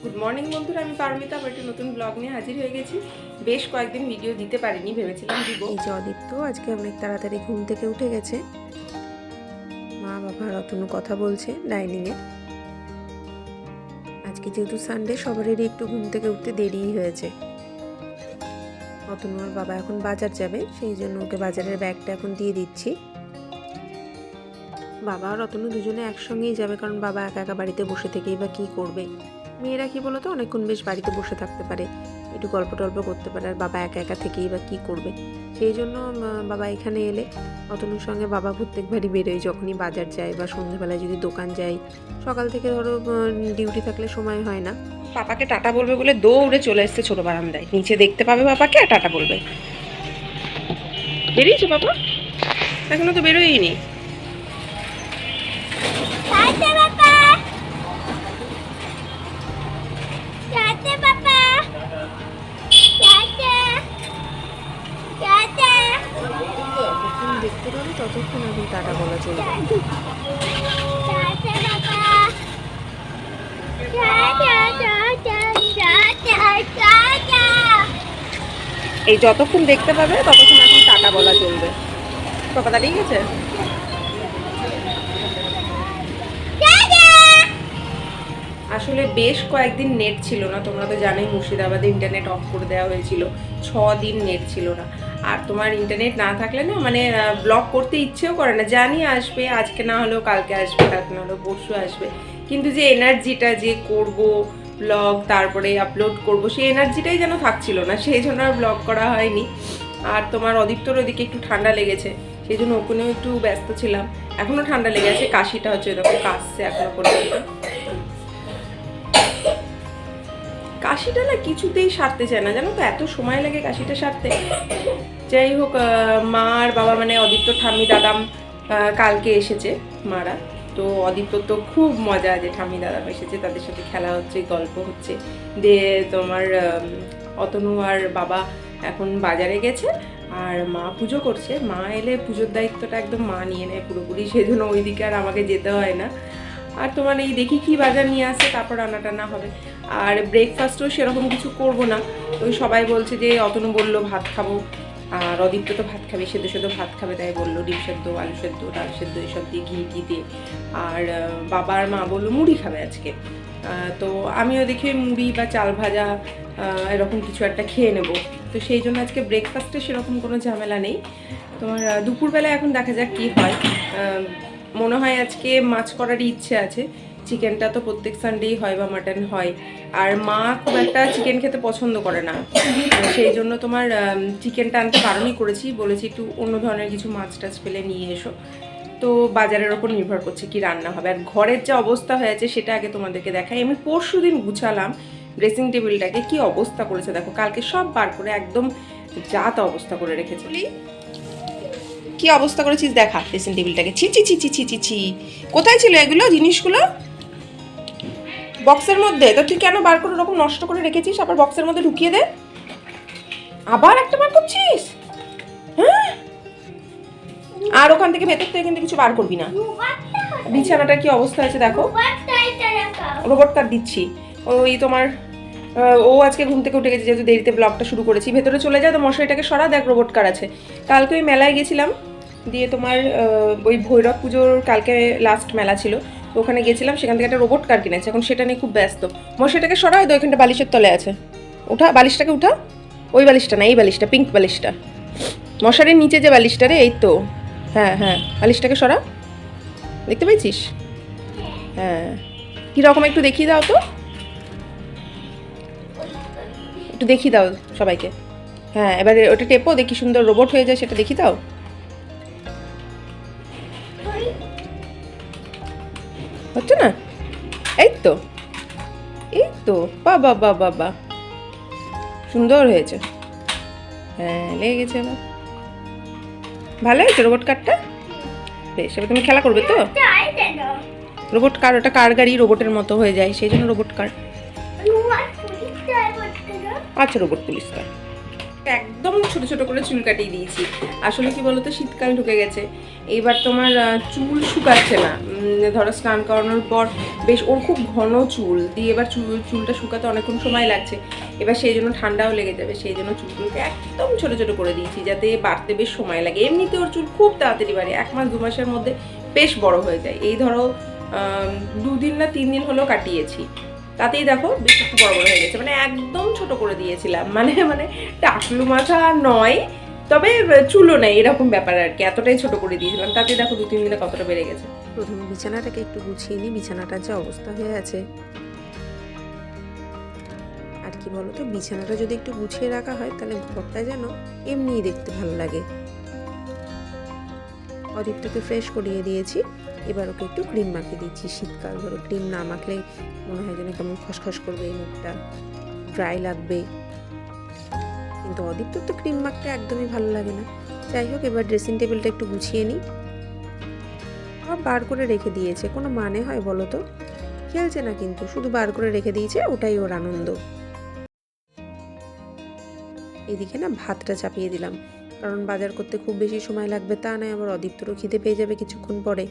Good morning বন্ধুরা, আমি পারমিতা আবার একটা নতুন ব্লগ নিয়ে হাজির হয়ে গেছি। বেশ কয়েকদিন ভিডিও দিতে পারিনি, ভেবেছিলাম দিব। এই যে অদীপ্ত আজকে অনেক তাড়াতাড়ি ঘুম থেকে উঠে গেছে। মা বাবা রতনু কথা বলছে ডাইনিংয়ে। আজকে যেহেতু সানডে, সবারই একটু ঘুম থেকে উঠতে দেরিই হয়েছে। রতনু আর বাবা এখন বাজার যাবে, সেই জন্য ওকে বাজারের ব্যাগটা এখন দিয়ে দিচ্ছি। বাবা আর রতনু দুজনে একসঙ্গেই যাবে, কারণ বাবা একা একা বাড়িতে বসে থেকেই বা কী করবে। মেয়েরা কি বলতো, অনেকক্ষণ বেশ বাড়িতে বসে থাকতে পারে, একটু গল্প টল্প করতে পারে, আর বাবা একা একা থেকেই বা কী করবে। সেই জন্য বাবা এখানে এলে রতনুর সঙ্গে বাবা প্রত্যেকবারই বেরোয়, যখনই বাজার যায় বা সন্ধ্যেবেলায় যদি দোকান যাই। সকাল থেকে ধরো ডিউটি থাকলে সময় হয় না। পাপাকে টাটা বলবে বলে দৌড়ে চলে এসছে ছোট বারান্দায়, নিচে দেখতে পাবে পাপাকে আর টাটা বলবে। বেরিয়েছে পাপা? এখনো তো বেরোয়নি। দেখতে পাবে ততক্ষণ এখন টাটা বলা চলবে। এই যতক্ষণ দেখতে পাবে ততক্ষণ এখন টাটা বলা চলবে। পাপা দাঁড়িয়ে গেছে। আসলে বেশ কয়েকদিন নেট ছিল না, তোমরা তো জানোই মুর্শিদাবাদে ইন্টারনেট অফ করে দেওয়া হয়েছিল। 6 দিন নেট ছিল না। আর তোমার ইন্টারনেট না থাকলে না মানে ব্লগ করতে ইচ্ছেও করে না। জানি আসবে, আজকে না হলেও কালকে আসবে, কালকে না হলেও পরশু আসবে, কিন্তু যে এনার্জিটা যে করব ব্লগ তারপরে আপলোড করব, সেই এনার্জিটাই যেন থাকছিল না, সেই জন্য আর ব্লগ করা হয়নি। আর তোমার অদীপ্তর ওদিকে একটু ঠান্ডা লেগেছে, সেই জন্য ওখানেও একটু ব্যস্ত ছিলাম। এখনও ঠান্ডা লেগে আছে, কাশিটা হচ্ছে এরকম কাশছে এখনো পর্যন্ত। কাশিটা না কিছুতেই সারতে চায় না, জানো তো, এত সময় লাগে কাশিটা সারতে। যাই হোক, মা আর বাবা মানে অদীপ্ত ঠাম্মি দাদাম কালকে এসেছে মারা। তো অদীপ্ত তো খুব মজা যে ঠাম্মি দাদাম এসেছে, তাদের সাথে খেলা হচ্ছে, গল্প হচ্ছে। দিয়ে তোমার অতনু আর বাবা এখন বাজারে গেছে, আর মা পুজো করছে। মা এলে পুজোর দায়িত্বটা একদম মা নিয়ে নেয় পুরোপুরি, সেই জন্য ওইদিকে আর আমাকে যেতে হয় না। আর তোমার এই দেখি কি বাজার নিয়ে আসে, তারপর রান্না টান্না হবে। আর ব্রেকফাস্টও সেরকম কিছু করব না। ওই সবাই বলছে যে অতনু বললো ভাত খাবো, আর অদীপ্ত তো ভাত খাবে, সেদ্ধ সেদ্ধ ভাত খাবে, তাই বললো ডিম সেদ্ধ, আলু সেদ্ধ, ডাল সেদ্ধ এসব দিয়ে ঘি দিয়ে। আর বাবা আর মা বললো মুড়ি খাবে আজকে। তো আমিও দেখি মুড়ি বা চাল ভাজা এরকম কিছু একটা খেয়ে নেব। তো সেই জন্য আজকে ব্রেকফাস্টে সেরকম কোনো ঝামেলা নেই। তোমার দুপুরবেলা এখন দেখা যাক কী হয়। মনে হয় আজকে মাছ করারই ইচ্ছে আছে। চিকেনটা তো প্রত্যেক সানডেই হয় বা মাটন হয়, আর মা খুব একটা চিকেন খেতে পছন্দ করে না, সেই জন্য তোমার চিকেনটা আনতে বারণই করেছি, বলেছি একটু অন্য ধরনের কিছু মাছ টাছ পেলে নিয়ে এসো। তো বাজারের ওপর নির্ভর করছে কি রান্না হবে। আর ঘরের যে অবস্থা হয়েছে সেটা আগে তোমাদেরকে দেখাই। আমি পরশুদিন গুছালাম ড্রেসিং টেবিলটাকে, কি অবস্থা করেছে দেখো, কালকে সব বার করে একদম যা তা অবস্থা করে রেখেছে। কি অবস্থা করেছিস দেখা ড্রেসিং টেবিলটাকে, ছি ছি ছি ছি ছি ছি ছি। কোথায় ছিল এগুলো জিনিসগুলো? বক্সের মধ্যে। তো তুই কেন বার করে ওরকম নষ্ট করে রেখেছিস? আবার বক্সের মধ্যে ঢুকিয়ে দে। আবার একটা বার করছিস? হ্যাঁ, আর ওখান থেকে ভেতর থেকে কিন্তু কিছু বার করবি না। বিছানাটার কি অবস্থা হয়েছে দেখো। রোবট কাট দিচ্ছি। ওই তোমার ও আজকে ঘুম থেকে উঠে গেছে, যেহেতু দেরিতে ব্লগটা শুরু করেছি। ভেতরে চলে যায়, তো মশারিটাকে সরা, দেখ রোবট কার আছে। কালকে ওই মেলায় গেছিলাম, দিয়ে তোমার ওই ভৈরব পুজোর কালকে লাস্ট মেলা ছিল, তো ওখানে গেছিলাম, সেখান থেকে একটা রোবট কার কিনেছে, এখন সেটা নিয়ে খুব ব্যস্ত। মশারিটাকে সরা, ওই ওইখানটা বালিশের তলে আছে, উঠা বালিশটাকে, উঠা। ওই বালিশটা না, এই বালিশটা, পিঙ্ক বালিশটা, মশারির নিচে যে বালিশটা রে, এই তো। হ্যাঁ হ্যাঁ, বালিশটাকে সরা, দেখতে পেয়েছিস? হ্যাঁ, কীরকম একটু দেখিয়ে দাও তো, একটু দেখিয়ে দাও সবাইকে। হ্যাঁ, এবারে ওটা টেপো, দেখি সুন্দর রোবট হয়ে যায়, সেটা দেখি দাও। হচ্ছে না? এই তো, এই তো, বাবা বাবা বাবা, সুন্দর হয়েছে। হ্যাঁ, লেগে গেছে এবার। ভালো হয়েছে রোবট কারটা। বেশ, এবার তুমি খেলা করবে তো। রোবট কার, ওটা কার গাড়ি রোবটের মতো হয়ে যায়, সেই জন্য রোবট কার। আচ্ছা, রোবট পুলিশ কার। একদম ছোট ছোট করে চুল কাটিয়ে দিয়েছি। আসলে কি বলতো, শীতকাল ঢুকে গেছে, এইবার তোমার চুল শুকাচ্ছে না। ধরো স্নান করানোর পর বেশ ওর খুব ঘন চুল দিয়ে এবার চুলটা শুকাতে অনেকক্ষণ সময় লাগছে। এবার সেই জন্য ঠান্ডাও লেগে যাবে, সেই জন্য চুলগুলোকে একদম ছোট ছোট করে দিয়েছি যাতে বাড়তে বেশ সময় লাগে। এমনিতে ওর চুল খুব তাড়াতাড়ি বাড়ে, 1 মাস 2 মাসের মধ্যে বেশ বড় হয়ে যায়। এই ধরো 2 দিন না 3 দিন হলো কাটিয়েছি, তাতেই দেখো বেশ একটু বড় বড় হয়ে গেছে। মানে একদম ছোট করে দিয়েছিলাম, মানে মানে টাকলু মাথা নয়, তবে চুলও নেই, এরকম ব্যাপার আর কি। এতটাই ছোট করে দিয়েছিলাম, তাতে দেখো 2-3 দিনে কতটা বেড়ে গেছে। প্রথমে বিছানাটাকে একটু গুছিয়ে নিই, বিছানাটার যে অবস্থা হয়ে আছে। আর কি বলতো, বিছানাটা যদি একটু গুছিয়ে রাখা হয় তাহলে ঘরটা যেন এমনিই দেখতে ভালো লাগে। অদীপ্তকে ফ্রেশ করিয়ে দিয়েছি, এবার ওকে একটু ক্রিম মাখিয়ে দিচ্ছি। শীতকাল ধরো ক্রিম না মাখলে মনে হয় যেন কেমন খসখস করবে, এই মুখটা ড্রাই লাগবে। কিন্তু অদীপ্তর তো ক্রিম মাখতে একদমই ভালো লাগে না। যাই হোক, এবার ড্রেসিং টেবিলটা একটু গুছিয়ে নিই। আবার বার করে রেখে দিয়েছে, কোনো মানে হয় বলো তো? খেলছে না কিন্তু, শুধু বার করে রেখে দিয়েছে, ওটাই ওর আনন্দ। এদিকে না ভাতটা চাপিয়ে দিলাম, কারণ বাজার করতে খুব বেশি সময় লাগবে তা নয়, আবার অদীপ্তরও খিদে পেয়ে যাবে কিছুক্ষণ পরে।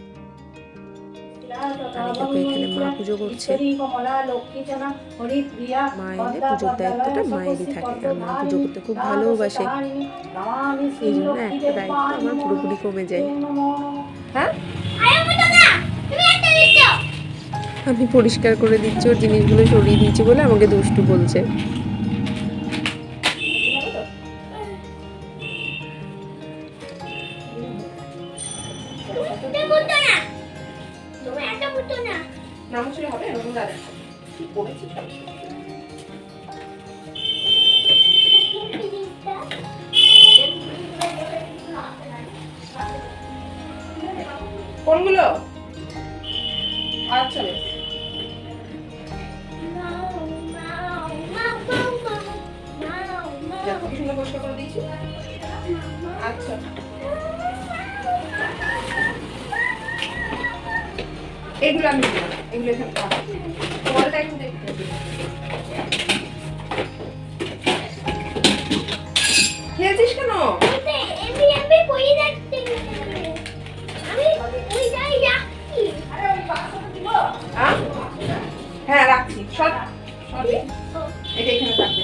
আর এই দেখো এখানে মা পুজো করছে। মা এলে পুজোর দায়িত্বটা মায়েরই থাকে, আর মা পুজো করতে খুব ভালোবাসে, এই জন্য একটা দায়িত্ব আমার পুরোপুরি কমে যায়। হ্যাঁ, আমি পরিষ্কার করে দিচ্ছি, ওর জিনিসগুলো সরিয়ে দিয়েছি বলে আমাকে দুষ্টু বলছে। নামছিল হবে এরকম দাদা কি করেছি। কোনগুলো? আচ্ছা বেশ, দেখো কি সুন্দর পরিষ্কার করে দিয়েছি। আচ্ছা, এগুলো আমি দিব না, এগুলো এখানে বলটা এখন দেখতে খেয়েছিস কেন? হ্যাঁ রাখছি, সব এটা এখানে থাকবে,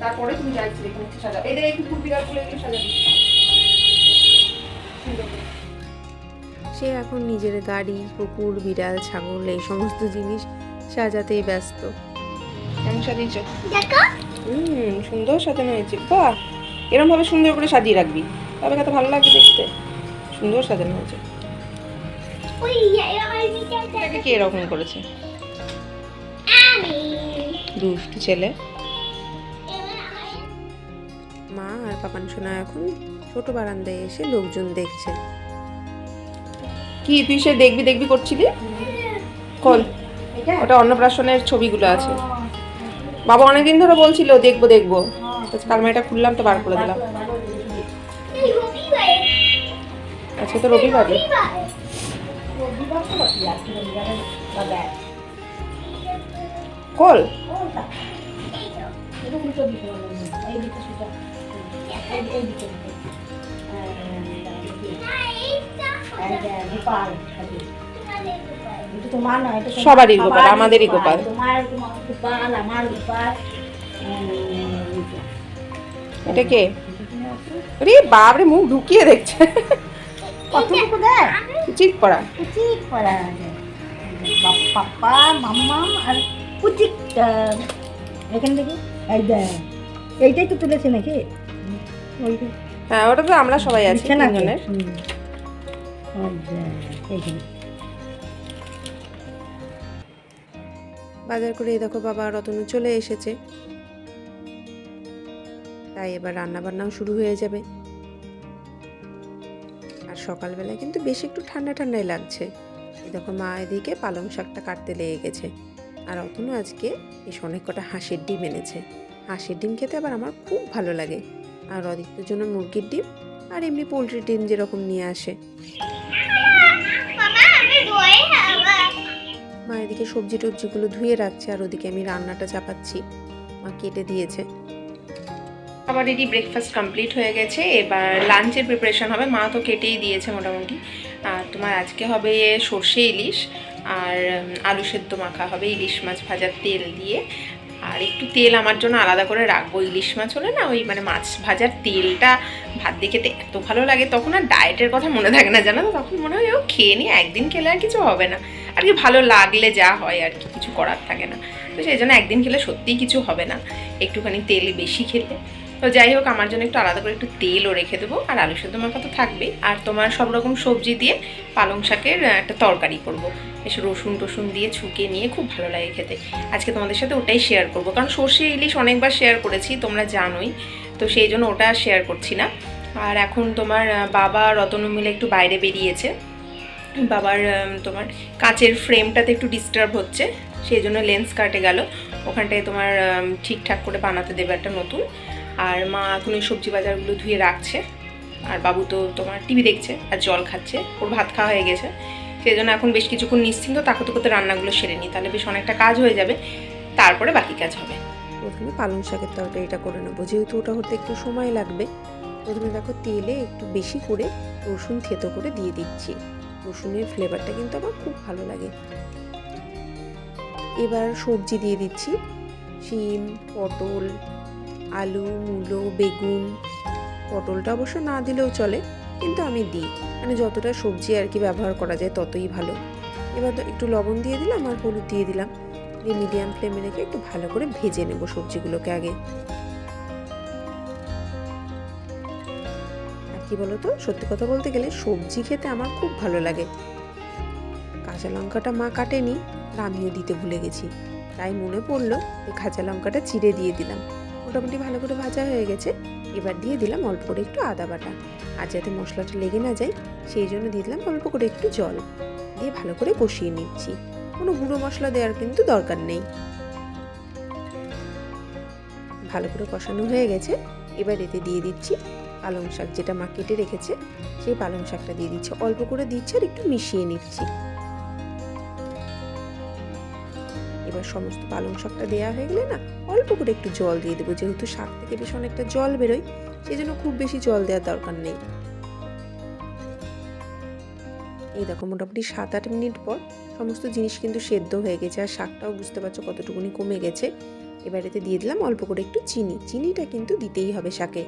তারপরে তুমি যা ইচ্ছে এখানে সাজাও। এদের একটু ফুল বিড়াল ফুলে এগুলো সাজাবি। সে এখন নিজের গাড়ি, কুকুর, বিড়াল, ছাগল এই সমস্ত জিনিস সাজাতেই ব্যস্ত। কেমন সাজিয়েছো? সুন্দর সাজানো হয়েছে। বাহ, এরকম ভাবে সুন্দর করে সাজিয়ে রাখবি, তবে কত ভালো লাগবে দেখতে। সুন্দর সাজানো হয়েছে। এটাকে কে এরকম করেছে? দুষ্টু ছেলে। মা আর পাপান সোনা এখন ছোট বারান্দায় এসে লোকজন দেখছে। কি তুই সে দেখবি দেখবি করছিলি? কোন? ওটা অন্নপ্রাশনের ছবিগুলো আছে। বাবা অনেকদিন ধরে বলছিল দেখবো দেখবো, কালমারিটা খুললাম তো বার করে দিলাম। আচ্ছা, তো রবিবারে কল সবারই গোপাল, আমাদেরই গোপাল। এটা কে? আরে বাপরে, মুখ ঢুকিয়ে দেখছে। কতটুকু দেয়? চিক পড়া পাপা মাম্মা আর পুচিকটা এখান থেকে এইটাই তো তুলেছে নাকি? হ্যাঁ, ওটা তো আমরা সবাই আছি তিনজনের। বাজার করে এই দেখো বাবা রতনু চলে এসেছে, তাই এবার রান্না বান্নাও শুরু হয়ে যাবে। আর সকালবেলায় কিন্তু বেশ একটু ঠান্ডা ঠান্ডাই লাগছে। এই দেখো মা এদিকে পালং শাকটা কাটতে লেগে গেছে, আর রতনু আজকে বেশ অনেক কটা হাঁসের ডিম এনেছে। হাঁসের ডিম খেতে আবার আমার খুব ভালো লাগে, আর অদিত্যর জন্য মুরগির ডিম আর এমনি পোলট্রির ডিম যেরকম নিয়ে আসে। মা এদিকে সবজি টবজিগুলো ধুয়ে রাখছে, আর ওদিকে আমি রান্নাটা চাপাচ্ছি। মা কেটে দিয়েছে। আবার রেডি, ব্রেকফাস্ট কমপ্লিট হয়ে গেছে। এবার লাঞ্চের প্রিপারেশন হবে। মা তো কেটেই দিয়েছে মোটামুটি। আর তোমার আজকে হবে সর্ষে ইলিশ আর আলু সেদ্ধ মাখা হবে ইলিশ মাছ ভাজার তেল দিয়ে। আর একটু তেল আমার জন্য আলাদা করে রাখবো। ইলিশ মাছ হলে না ওই মানে মাছ ভাজার তেলটা ভাত দিয়ে খেতে এত ভালো লাগে, তখন আর ডায়েটের কথা মনে থাকে না জানো তো, তখন মনে হয় ও খেয়ে নিই, একদিন খেলে আর কিছু হবে না আর কি, ভালো লাগলে যা হয় আর কি, কিছু করার থাকে না। তো সেই জন্য একদিন খেলে সত্যিই কিছু হবে না একটুখানি তেল বেশি খেলে। তো যাই হোক, আমার জন্য একটু আলাদা করে একটু তেলও রেখে দেবো। আর আলু সেদ্ধ মাখা তো থাকবেই। আর তোমার সব রকম সবজি দিয়ে পালং শাকের একটা তরকারি করব, বেশ রসুন টসুন দিয়ে ছুকে নিয়ে, খুব ভালো লাগে খেতে। আজকে তোমাদের সাথে ওটাই শেয়ার করব, কারণ সর্ষে ইলিশ অনেকবার শেয়ার করেছি, তোমরা জানোই, তো সেই জন্য ওটা শেয়ার করছি না। আর এখন তোমার বাবা রতনু মিলে একটু বাইরে বেরিয়েছে। বাবার তোমার কাচের ফ্রেমটাতে একটু ডিস্টার্ব হচ্ছে, সেই জন্য লেন্স কাটে গেল, ওখানটায় তোমার ঠিকঠাক করে বানাতে দেবে একটা নতুন। আর মা এখন ওই সবজি বাজারগুলো ধুয়ে রাখছে। আর বাবু তো তোমার টিভি দেখছে আর জল খাচ্ছে, ওর ভাত খাওয়া হয়ে গেছে, সেই জন্য এখন বেশ কিছুক্ষণ নিশ্চিন্ত তাকতে করতে রান্নাগুলো সেরে নিই, তাহলে বেশ অনেকটা কাজ হয়ে যাবে, তারপরে বাকি কাজ হবে। প্রথমে পালং শাকের তরকারিটা করে নেবো, যেহেতু ওটা হতে একটু সময় লাগবে। প্রথমে দেখো তেলে একটু বেশি করে রসুন থেতো করে দিয়ে দিচ্ছি। রসুনের ফ্লেভারটা কিন্তু আমার খুব ভালো লাগে। এবার সবজি দিয়ে দিচ্ছি, শিম, পটল, আলু, মূলো, বেগুন। পটলটা অবশ্য না দিলেও চলে, কিন্তু আমি দিই, মানে যতটা সবজি আর কি ব্যবহার করা যায় ততই ভালো। এবার তো একটু লবণ দিয়ে দিলাম আর হলুদ দিয়ে দিলাম, দিয়ে মিডিয়াম ফ্লেমে রেখে একটু ভালো করে ভেজে নেব সবজিগুলোকে আগে। আর কি বলতো, সত্যি কথা বলতে গেলে সবজি খেতে আমার খুব ভালো লাগে। কাঁচা লঙ্কাটা মা কাটেনি আর আমিও দিতে ভুলে গেছি, তাই মনে পড়লো যে কাঁচা লঙ্কাটা চিড়ে দিয়ে দিলাম। মোটামুটি ভালো করে ভাজা হয়ে গেছে। এবার দিয়ে দিলাম অল্প করে একটু আদা বাটা, আর যাতে মশলাটা লেগে না যায় সেই জন্য দিয়ে দিলাম অল্প করে একটু জল, দিয়ে ভালো করে কষিয়ে নিচ্ছি। কোনো গুঁড়ো মশলা দেওয়ার কিন্তু দরকার নেই। ভালো করে কষানো হয়ে গেছে। এবার এতে দিয়ে দিচ্ছি পালং শাক, যেটা মা কেটে রেখেছে সেই পালং শাকটা দিয়ে দিচ্ছি, অল্প করে দিচ্ছি আর একটু মিশিয়ে নিচ্ছি। এবার সমস্ত পালং শাকটা দেওয়া হয়ে গেলে না অল্প করে একটু জল দিয়ে দেবো, যেহেতু শাক থেকে বেশ অনেকটা জল বেরোয়, সেই জন্য খুব বেশি জল দেওয়ার দরকার নেই। এই দেখো মোটামুটি 7-8 মিনিট পর সমস্ত জিনিস কিন্তু সেদ্ধ হয়ে গেছে, আর শাকটাও বুঝতে পারছো কতটুকুনি কমে গেছে। এবার এতে দিয়ে দিলাম অল্প করে একটু চিনি, চিনিটা কিন্তু দিতেই হবে শাকে।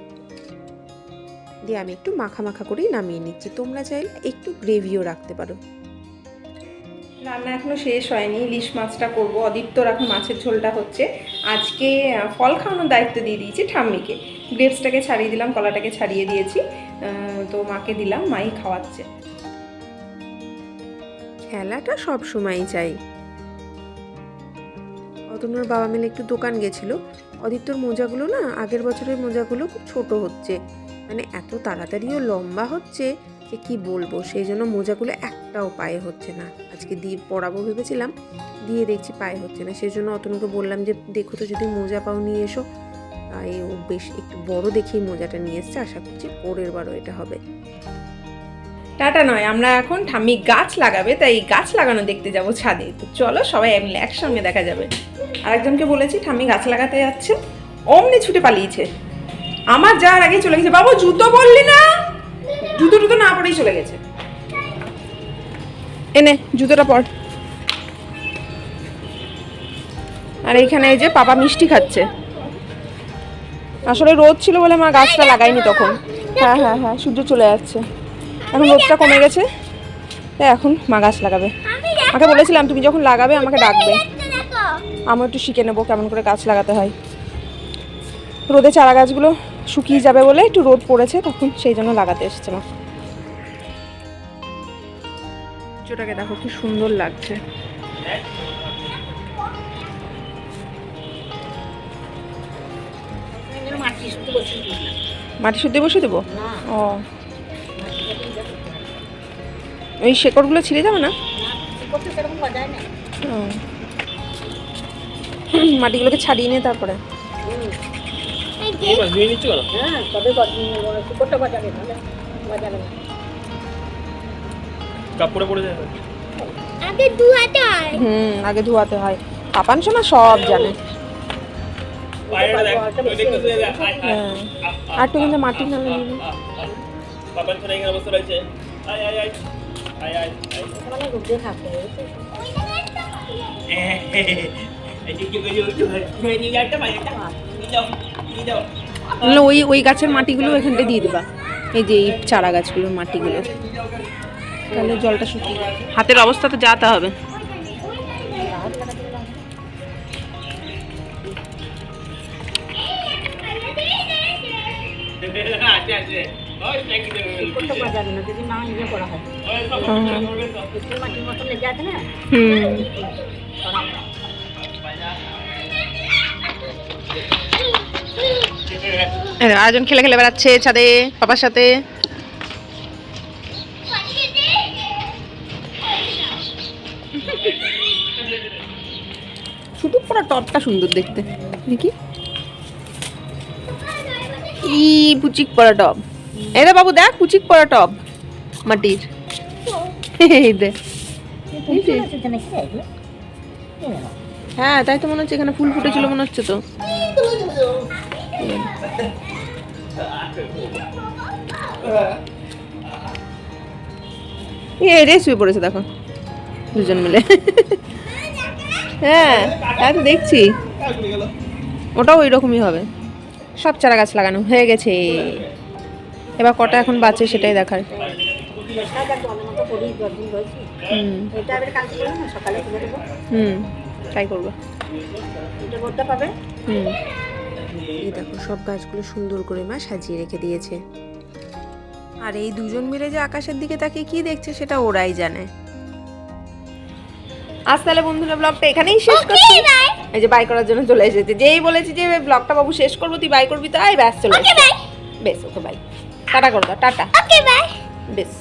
দিয়ে আমি একটু মাখা মাখা করেই নামিয়ে নিচ্ছি, তোমরা চাইলে একটু গ্রেভিও রাখতে পারো। রান্না এখনো শেষ হয়নি, ইলিশ মাছটা করব। অদিত্যর এখন মাছের ঝোলটা হচ্ছে। আজকে ফল খাওয়ানোর দায়িত্ব দিয়ে দিয়েছি ঠাম্মিকে। গ্রেপসটাকে ছাড়িয়ে দিলাম, কলাটাকে ছাড়িয়ে দিয়েছি, তো মাকে দিলাম, মাই খাওয়াচ্ছে। খেলাটা সব সময়ই চাই। অতনুর বাবা মিলে একটু দোকান গেছিল। অদিত্যর মোজাগুলো না আগের বছরের মোজাগুলো খুব ছোট হচ্ছে, মানে এত তাড়াতাড়িও লম্বা হচ্ছে যে কি বলবো, সেই জন্য মোজাগুলো একটাও পায়ে হচ্ছে না। আজকে দিয়ে পরাবো ভেবেছিলাম, দিয়ে দেখছি পায়ে হচ্ছে না, সেই জন্য অতনুকে বললাম যে দেখো তো যদি মোজা পাও নিয়ে এসো। তাই ও বেশ একটু বড় দেখেই মোজাটা নিয়ে এসছে, আশা করছি পরের বারও এটা হবে। টাটা নয়, আমরা এখন ঠাম্মি গাছ লাগাবে, তাই গাছ লাগানো দেখতে যাব ছাদে। তো চলো সবাই মিলে একসঙ্গে দেখা যাবে। আরেকজনকে বলেছি ঠাম্মি গাছ লাগাতে যাচ্ছে, অমনি ছুটে পালিয়েছে, আমার যাওয়ার আগে চলে গেছে। বাবু জুতো পরলি না? জুতো টুতো না পরেই চলে গেছে। এনে জুতোটা পর। আর এইখানে এই যে পাপা মিষ্টি খাচ্ছে। আসলে রোদ ছিল বলে মা গাছটা লাগাইনি তখন। হ্যাঁ হ্যাঁ হ্যাঁ, সূর্য চলে যাচ্ছে, এখন রোদটা কমে গেছে, তাই এখন মা গাছ লাগাবে। আমাকে বলেছিলাম তুমি যখন লাগাবে আমাকে ডাকবে, আমি একটু শিখে নেবো কেমন করে গাছ লাগাতে হয়। রোদে চারা গাছগুলো শুকিয়ে যাবে বলে একটু রোদ পড়েছে তখন, সেই জন্য লাগাতে এসেছে মা। সূর্যটাকে দেখো কি সুন্দর লাগছে। মাটি শুদ্ধ বসে দেবো? ও, ওই শেকড়গুলো ছিঁড়ে যাবে না? মাটিগুলোকে ছাড়িয়ে নিয়ে তারপরে আগে ধোয়াতে হয়। পাপান শোনা সব জানে। হ্যাঁ আর একটু কিন্তু মাটি নামে দিবি। মানে রুটে থাকতে নাহলে ওই ওই গাছের মাটিগুলো এখানটা দিয়ে দিবা, এই যে এই চারা গাছগুলোর মাটিগুলো, তাহলে জলটা শুকিয়ে যাবে। হাতের অবস্থা তো যাতে হবে। করতে পারা যাবে না যদি না ইয়ে করা হয়। একটু মাটির মতো লেগে আছে না, হুম আয়োজন খেলে খেলে বেড়াচ্ছে ছাদে পাপার সাথে। শুধু পুরো টপটা সুন্দর দেখতে, দেখি ই পুচিক পড়া টব। এই রে বাবু দেখ পুচিক পড়া টব মাটির, এই দে। তুমি চলে এসেছে নাকি এগুলো? হ্যাঁ তাই তো মনে হচ্ছে, এখানে ফুল ফুটেছিল মনে হচ্ছে তো। এই রে শুয়ে পড়েছে দেখো দুজন মিলে। হ্যাঁ তাই তো দেখছি, ওটাও ওই রকমই হবে। সব চারা গাছ লাগানো হয়ে গেছে, এবার কটা এখন বাঁচে সেটাই দেখার। হুম এটা আবার কালকে করবো না, সকালে তুলে দেবো, হুম তাই করবো। এটা করতে পাবে। হুম এই দেখো সব গাছগুলো সুন্দর করে মা সাজিয়ে রেখে দিয়েছে। আর এই দুজন মিলে যে আকাশের দিকে তাকিয়ে কি দেখছে সেটা ওরাই জানে। আজ তাহলে বন্ধুরা ব্লগটা এখানেই শেষ করছি। এই যে বাই করার জন্য চলে এসেছে, যেই বলেছি যে ব্লগটা বাবু শেষ করবো তুই বাই করবি, তাই ব্যাস চলে এসেছে। বেশ ওকে বাই, টাটা করবা, টাটা বেশ।